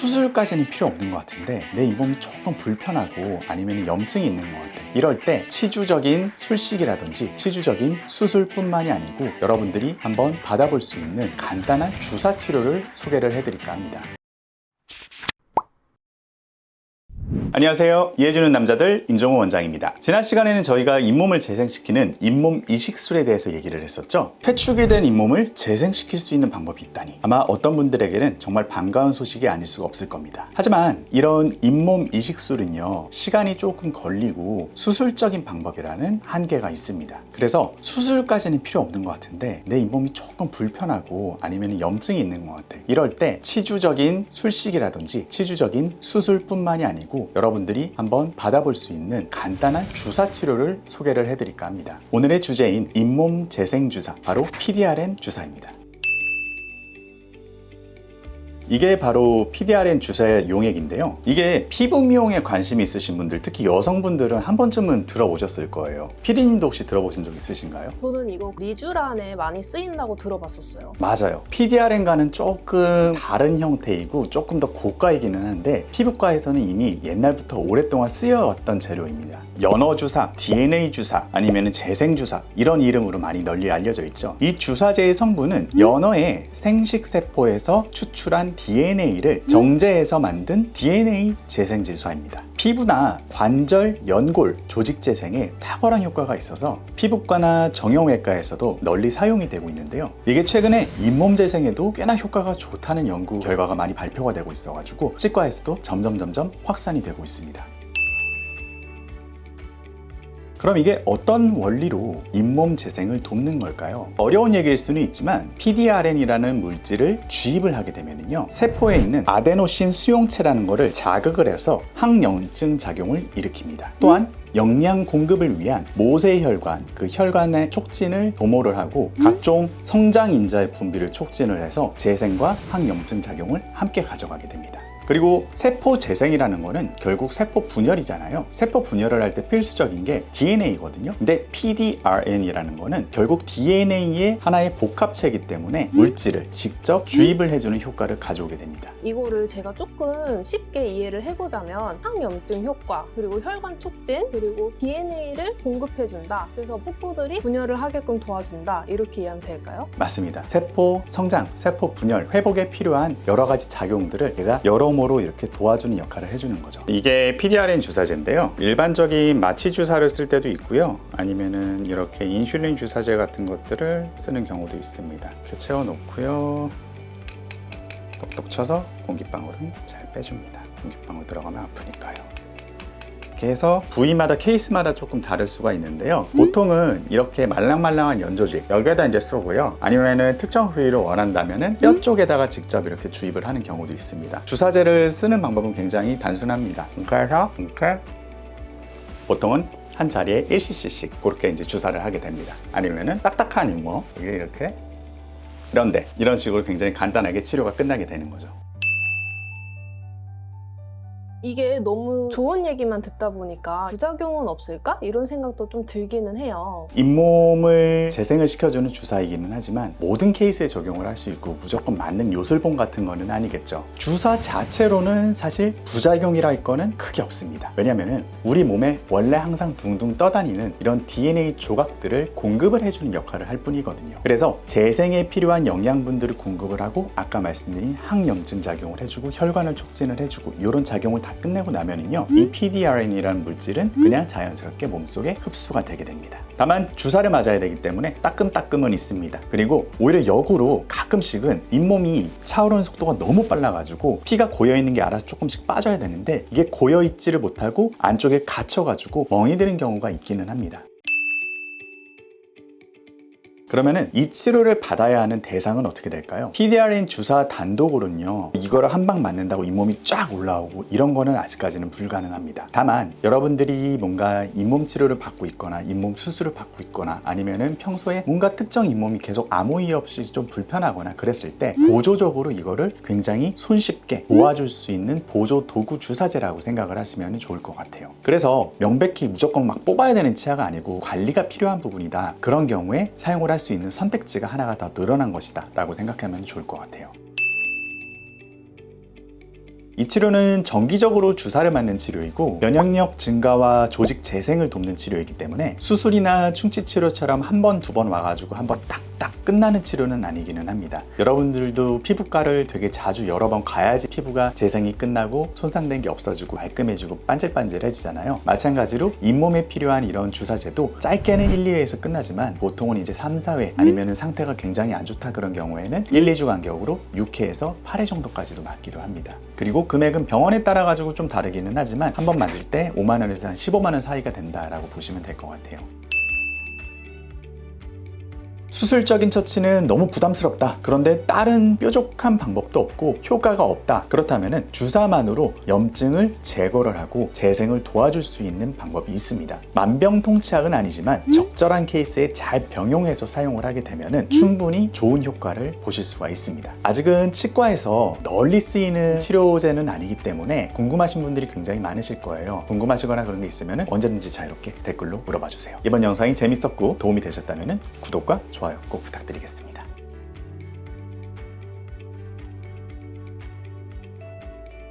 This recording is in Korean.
수술까지는 필요 없는 것 같은데 내 잇몸이 조금 불편하고 아니면 염증이 있는 것 같아. 이럴 때 치주적인 술식이라든지 치주적인 수술뿐만이 아니고 여러분들이 한번 받아볼 수 있는 간단한 주사 치료를 소개를 해드릴까 합니다. 안녕하세요. 이해주는 남자들 임종호 원장입니다. 지난 시간에는 저희가 잇몸을 재생시키는 잇몸 이식술에 대해서 얘기를 했었죠. 퇴축이 된 잇몸을 재생시킬 수 있는 방법이 있다니 아마 어떤 분들에게는 정말 반가운 소식이 아닐 수가 없을 겁니다. 하지만 이런 잇몸 이식술은요, 시간이 조금 걸리고 수술적인 방법이라는 한계가 있습니다. 그래서 수술까지는 필요 없는 것 같은데 내 잇몸이 조금 불편하고 아니면 염증이 있는 것 같아. 이럴 때 치주적인 술식이라든지 치주적인 수술뿐만이 아니고 여러분들이 한번 받아볼 수 있는 간단한 주사 치료를 소개를 해드릴까 합니다. 오늘의 주제인 잇몸 재생 주사, 바로 PDRN 주사입니다. 이게 바로 PDRN 주사의 용액인데요. 이게 피부 미용에 관심이 있으신 분들, 특히 여성분들은 한 번쯤은 들어보셨을 거예요. 피디님도 혹시 들어보신 적 있으신가요? 저는 이거 리쥬란에 많이 쓰인다고 들어봤었어요. 맞아요. PDRN과는 조금 다른 형태이고 조금 더 고가이기는 한데 피부과에서는 이미 옛날부터 오랫동안 쓰여왔던 재료입니다. 연어 주사, DNA 주사, 아니면 재생 주사, 이런 이름으로 많이 널리 알려져 있죠. 이 주사제의 성분은 연어의 생식세포에서 추출한 DNA를 정제해서 만든 DNA 재생제 주사입니다. 피부나 관절, 연골, 조직 재생에 탁월한 효과가 있어서 피부과나 정형외과에서도 널리 사용이 되고 있는데요. 이게 최근에 잇몸 재생에도 꽤나 효과가 좋다는 연구 결과가 많이 발표가 되고 있어가지고 치과에서도 점점 확산이 되고 있습니다. 그럼 이게 어떤 원리로 잇몸 재생을 돕는 걸까요? 어려운 얘기일 수는 있지만 PDRN이라는 물질을 주입을 하게 되면요, 세포에 있는 아데노신 수용체라는 것을 자극을 해서 항염증 작용을 일으킵니다. 또한 영양 공급을 위한 모세혈관, 그 혈관의 촉진을 도모를 하고 각종 성장 인자의 분비를 촉진을 해서 재생과 항염증 작용을 함께 가져가게 됩니다. 그리고 세포 재생이라는 거는 결국 세포 분열이잖아요. 세포 분열을 할 때 필수적인 게 DNA거든요. 근데 PDRN이라는 거는 결국 DNA의 하나의 복합체이기 때문에 물질을 직접 주입을 해주는 효과를 가져오게 됩니다. 이거를 제가 조금 쉽게 이해를 해보자면 항염증 효과, 그리고 혈관 촉진, 그리고 DNA를 공급해준다. 그래서 세포들이 분열을 하게끔 도와준다. 이렇게 이해하면 될까요? 맞습니다. 세포 성장, 세포 분열, 회복에 필요한 여러 가지 작용들을 얘가 여러모로 이렇게 도와주는 역할을 해주는 거죠. 이게 PDRN 주사제인데요. 일반적인 마취 주사를 쓸 때도 있고요. 아니면은 이렇게 인슐린 주사제 같은 것들을 쓰는 경우도 있습니다. 이렇게 채워놓고요. 똑똑 쳐서 공기방울은 잘 빼줍니다. 공기방울 들어가면 아프니까요. 이렇게 해서 부위마다, 케이스마다 조금 다를 수가 있는데요. 보통은 이렇게 말랑말랑한 연조직 여기에다 이제 쓰고요. 아니면은 특정 부위를 원한다면은 뼈 쪽에다가 직접 이렇게 주입을 하는 경우도 있습니다. 주사제를 쓰는 방법은 굉장히 단순합니다. 그래서 이렇게 보통은 한 자리에 1cc씩 그렇게 이제 주사를 하게 됩니다. 아니면은 딱딱한 잇몸 여기 이렇게 이런데 이런 식으로 굉장히 간단하게 치료가 끝나게 되는 거죠. 이게 너무 좋은 얘기만 듣다 보니까 부작용은 없을까? 이런 생각도 좀 들기는 해요. 잇몸을 재생을 시켜주는 주사이기는 하지만 모든 케이스에 적용을 할 수 있고 무조건 맞는 요술봉 같은 거는 아니겠죠. 주사 자체로는 사실 부작용이랄 거는 크게 없습니다. 왜냐면은 우리 몸에 원래 항상 둥둥 떠다니는 이런 DNA 조각들을 공급을 해주는 역할을 할 뿐이거든요. 그래서 재생에 필요한 영양분들을 공급을 하고 아까 말씀드린 항염증 작용을 해주고 혈관을 촉진을 해주고 이런 작용을 다 끝내고 나면은요, 이 PDRN이라는 물질은 그냥 자연스럽게 몸속에 흡수가 되게 됩니다. 다만 주사를 맞아야 되기 때문에 따끔따끔은 있습니다. 그리고 오히려 역으로 가끔씩은 잇몸이 차오르는 속도가 너무 빨라가지고 피가 고여있는 게 알아서 조금씩 빠져야 되는데 이게 고여있지를 못하고 안쪽에 갇혀가지고 멍이 드는 경우가 있기는 합니다. 그러면은 이 치료를 받아야 하는 대상은 어떻게 될까요? PDRN 주사 단독으로는요, 이거를 한 방 맞는다고 잇몸이 쫙 올라오고 이런 거는 아직까지는 불가능합니다. 다만 여러분들이 뭔가 잇몸 치료를 받고 있거나 잇몸 수술을 받고 있거나 아니면은 평소에 뭔가 특정 잇몸이 계속 아무 이유 없이 좀 불편하거나 그랬을 때 보조적으로 이거를 굉장히 손쉽게 도와줄 수 있는 보조 도구 주사제라고 생각을 하시면 좋을 것 같아요. 그래서 명백히 무조건 막 뽑아야 되는 치아가 아니고 관리가 필요한 부분이다. 그런 경우에 사용을 할 수 있는 선택지가 하나가 더 늘어난 것이다 라고 생각하면 좋을 것 같아요. 이 치료는 정기적으로 주사를 맞는 치료이고 면역력 증가와 조직 재생을 돕는 치료이기 때문에 수술이나 충치 치료처럼 한 번, 두 번 와가지고 한 번 딱딱 끝나는 치료는 아니기는 합니다. 여러분들도 피부과를 되게 자주 여러 번 가야지 피부가 재생이 끝나고 손상된 게 없어지고 말끔해지고 반질반질해지잖아요. 마찬가지로 잇몸에 필요한 이런 주사제도 짧게는 1, 2회에서 끝나지만 보통은 이제 3, 4회 아니면 상태가 굉장히 안 좋다 그런 경우에는 1, 2주 간격으로 6회에서 8회 정도까지도 맞기도 합니다. 그리고 금액은 병원에 따라 가지고 좀 다르기는 하지만 한 번 맞을 때 5만 원에서 한 15만 원 사이가 된다라고 보시면 될 것 같아요. 수술적인 처치는 너무 부담스럽다. 그런데 다른 뾰족한 방법도 없고 효과가 없다. 그렇다면 주사만으로 염증을 제거를 하고 재생을 도와줄 수 있는 방법이 있습니다. 만병통치약은 아니지만 적절한 케이스에 잘 병용해서 사용을 하게 되면 충분히 좋은 효과를 보실 수가 있습니다. 아직은 치과에서 널리 쓰이는 치료제는 아니기 때문에 궁금하신 분들이 굉장히 많으실 거예요. 궁금하시거나 그런 게 있으면 언제든지 자유롭게 댓글로 물어봐 주세요. 이번 영상이 재밌었고 도움이 되셨다면 구독과 좋아요 꼭 부탁드리겠습니다.